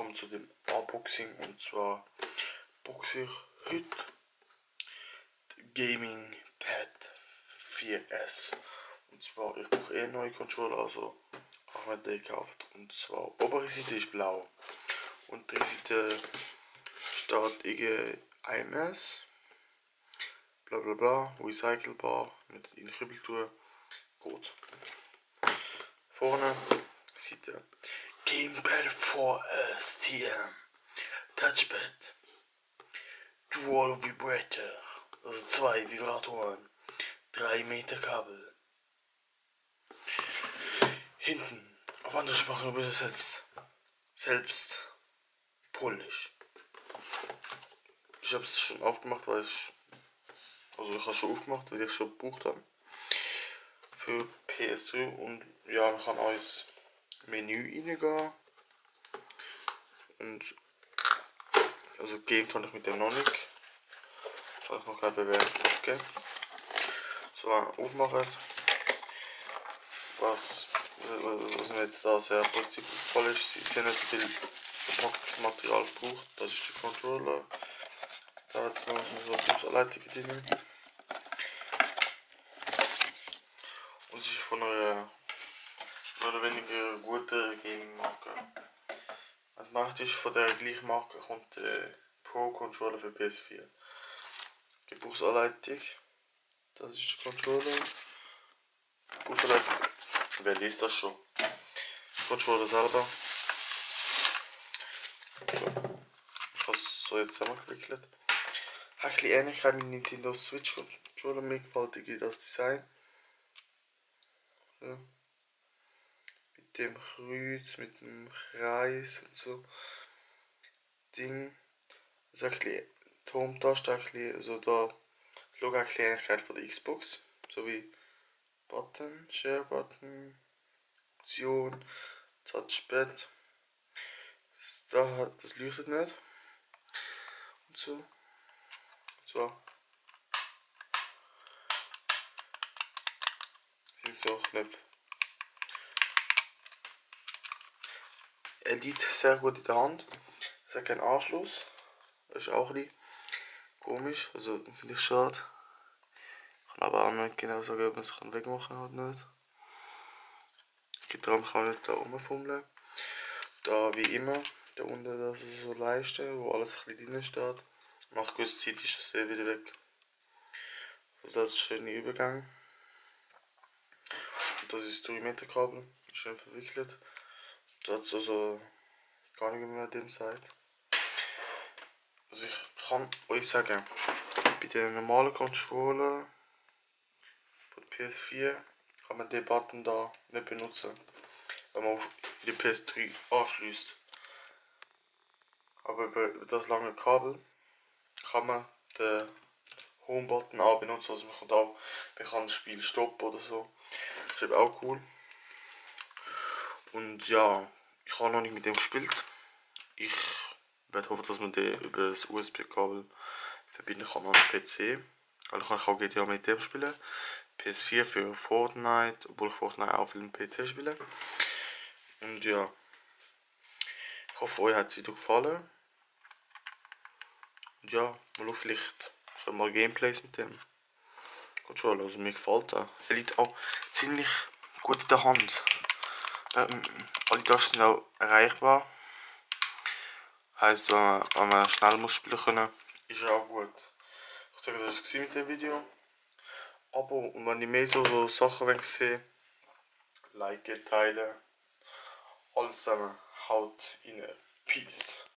willkommen zu dem Unboxing, und zwar boxe ich heute Gaming Pad 4S, und zwar ich brauche einen neuen Controller, also habe ich den gekauft, und zwar obere Seite ist blau und die Seite steht irgendwie IMS bla bla bla, recycelbar, mit in den Kübel tun, gut. Vorne Seite Gamepad 4S TM Touchpad Dual Vibrator, also 2 Vibratoren, 3 Meter Kabel. Hinten auf andere Sprachen übersetzt, selbst Polnisch. Ich habe es schon aufgemacht, weil ich habe schon aufgemacht, weil ich schon gebucht habe für PS3, und ja, man kann auch ins Menü reingehen und also gamed habe ich mit dem noch nicht. Kann ich noch keine Bewertung abgeben. So, aufmachen. Was mir jetzt da sehr positiv gefallen ist, sie haben nicht viel Material gebraucht. Das ist der Controller. Da hat es noch so Anleitungen drin. Und es ist von einer mehr oder weniger guten Gaming-Marke. Als macht ist von der gleichen Marke kommt der Pro Controller für PS4. Gebrauchsanleitung. Das ist der Controller. Gebrauchsanleitung. Wer liest das schon? Controller selber. So. Ich habe es so jetzt zusammengewickelt. Hat ein bisschen Ähnlichkeit mit Nintendo Switch Controller, mir gefällt das Design. Ja. Mit dem Kreuz, mit dem Kreis und so. Ding. Das ist ein bisschen die Home-Taste, also da das Logo hat eine Ähnlichkeit von der Xbox. Sowie Button, Share-Button, Option, Touchpad. Das leuchtet nicht. Und so. So. Das sind so Knöpfe. Er liegt sehr gut in der Hand. Es hat keinen Anschluss. Das ist auch ein bisschen komisch. Also finde ich schade. Ich kann aber auch nicht genau sagen, ob man es wegmachen kann oder nicht. Das Gitarre kann man nicht da rumfummeln. Da wie immer, da unten das ist so Leiste, wo alles ein bisschen drin steht. Nach gewisser Zeit ist das wieder weg. Also das ist ein schöner Übergang. Und das ist das 3 Meter Kabel, schön verwickelt. Das also gar nicht mehr dem Seite. Also ich kann euch sagen, bei den normalen Controller von der PS4 kann man den Button da nicht benutzen, wenn man auf die PS3 anschließt. Aber über das lange Kabel kann man den Home-Button auch benutzen, also man kann das Spiel stoppen oder so. Das ist eben auch cool. Und ja, ich habe noch nicht mit dem gespielt. Ich werde hoffen, dass man den über das USB-Kabel verbinden kann an den PC. Weil ich kann auch GTA mit dem spielen. PS4 für Fortnite, obwohl ich Fortnite auch für den PC spiele. Und ja, ich hoffe, euch hat das Video gefallen. Und ja, mal schauen, vielleicht mal Gameplays mit dem Controller. Also mir gefällt er. Er liegt auch ziemlich gut in der Hand. Alle Tasten sind auch erreichbar. Heisst, wenn man schnell muss spielen können, ist er auch gut. Ich sage, das war es mit dem Video. Abo, und wenn ihr mehr so Sachen sehen wollt, liken, teilen, alles zusammen, haut rein. Peace.